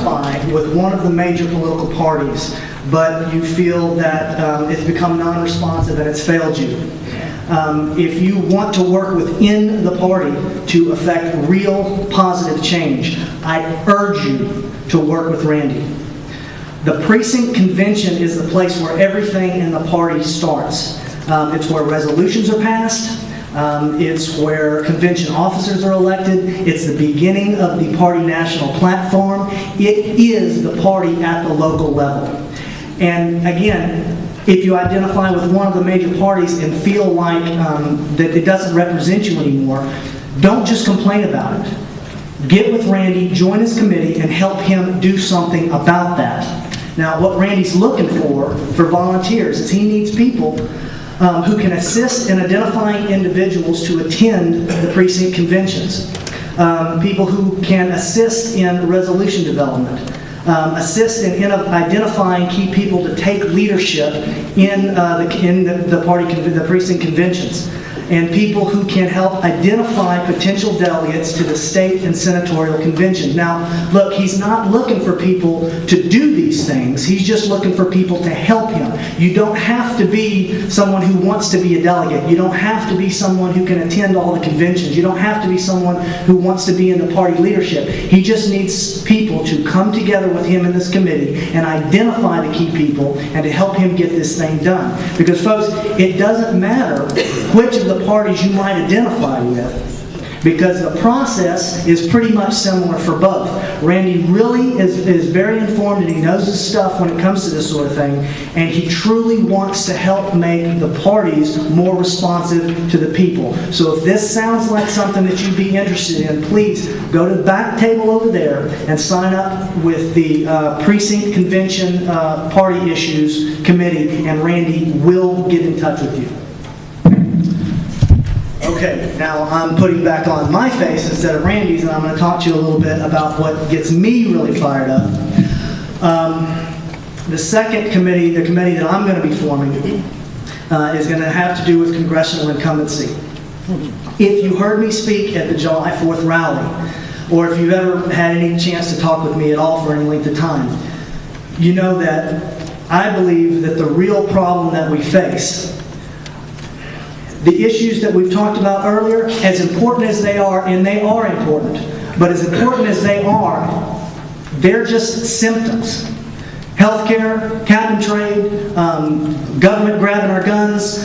identify with one of the major political parties, but you feel that it's become non-responsive and it's failed you. If you want to work within the party to affect real positive change, I urge you to work with Randy. The precinct convention is the place where everything in the party starts. It's where resolutions are passed. It's where convention officers are elected. It's the beginning of the party national platform. It is the party at the local level. And again, if you identify with one of the major parties and feel like that it doesn't represent you anymore, don't just complain about it. Get with Randy, join his committee, and help him do something about that. Now, what Randy's looking for volunteers is he needs people who can assist in identifying individuals to attend the precinct conventions. People who can assist in resolution development. Assist in identifying key people to take leadership in the precinct conventions. And people who can help identify potential delegates to the state and senatorial convention. Now, look, he's not looking for people to do these things. He's just looking for people to help him. You don't have to be someone who wants to be a delegate. You don't have to be someone who can attend all the conventions. You don't have to be someone who wants to be in the party leadership. He just needs people to come together with him in this committee and identify the key people and to help him get this thing done. Because, folks, it doesn't matter which of the parties you might identify with, because the process is pretty much similar for both. Randy really is very informed and he knows his stuff when it comes to this sort of thing, and he truly wants to help make the parties more responsive to the people. So if this sounds like something that you'd be interested in, please go to the back table over there and sign up with the Precinct Convention Party Issues Committee, and Randy will get in touch with you. Okay, now I'm putting back on my face instead of Randy's, and I'm going to talk to you a little bit about what gets me really fired up. The second committee, the committee that I'm going to be forming, is going to have to do with congressional incumbency. If you heard me speak at the July 4th rally, or if you've ever had any chance to talk with me at all for any length of time, you know that I believe that the real problem that we face, the issues that we've talked about earlier, as important as they are, and they are important, but as important as they are, they're just symptoms. Healthcare, cap and trade, government grabbing our guns,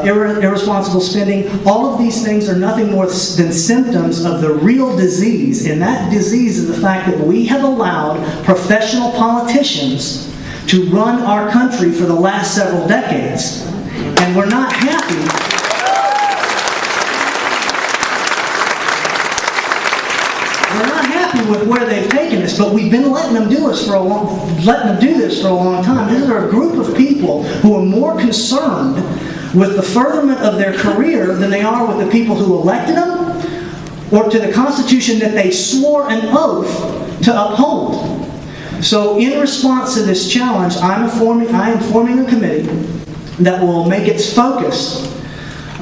irresponsible spending, all of these things are nothing more than symptoms of the real disease, and that disease is the fact that we have allowed professional politicians to run our country for the last several decades, and we're not happy. We're not happy with where they've taken us, but we've been letting them do this for a long time. These are a group of people who are more concerned with the furtherment of their career than they are with the people who elected them, or to the Constitution that they swore an oath to uphold. So, in response to this challenge, I am forming a committee that will make its focus,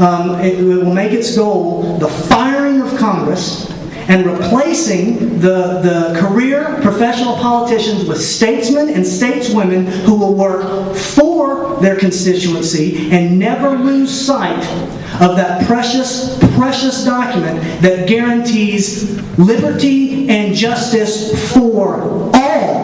it will make its goal the firing of Congress and replacing the career professional politicians with statesmen and stateswomen who will work for their constituency and never lose sight of that precious, precious document that guarantees liberty and justice for all.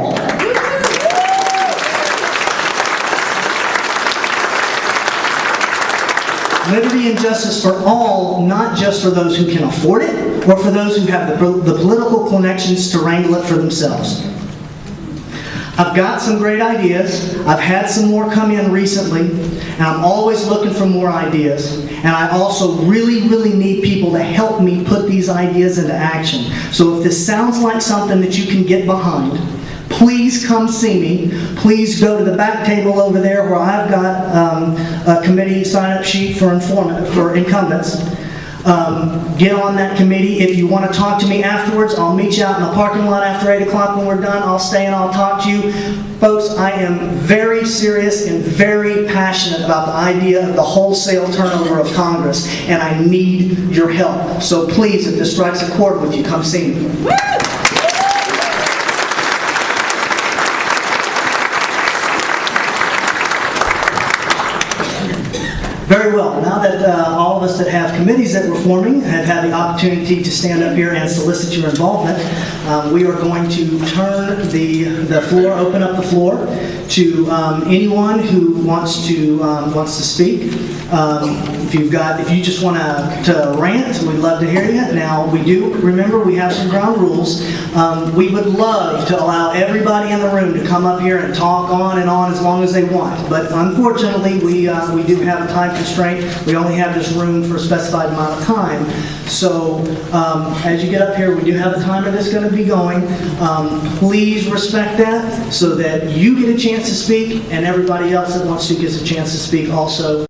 Liberty and justice for all, not just for those who can afford it, or for those who have the political connections to wrangle it for themselves. I've got some great ideas. I've had some more come in recently, and I'm always looking for more ideas. And I also really, really need people to help me put these ideas into action. So if this sounds like something that you can get behind, please come see me. Please go to the back table over there where I've got a committee sign-up sheet for incumbents. Get on that committee. If you want to talk to me afterwards, I'll meet you out in the parking lot after 8 o'clock when we're done. I'll stay and I'll talk to you. Folks, I am very serious and very passionate about the idea of the wholesale turnover of Congress, and I need your help. So please, if this strikes a chord with you, come see me. Very well. Now that all of us that have committees that we're forming have had the opportunity to stand up here and solicit your involvement, we are going to turn the floor, open up the floor to anyone who wants to speak. If you just want to rant, we'd love to hear you. Now, remember, we have some ground rules. We would love to allow everybody in the room to come up here and talk on and on as long as they want. But unfortunately, we do have a time constraint. We only have this room for a specified amount of time. So as you get up here, we do have a timer that's going to be going. Please respect that so that you get a chance to speak and everybody else that wants to gets a chance to speak also.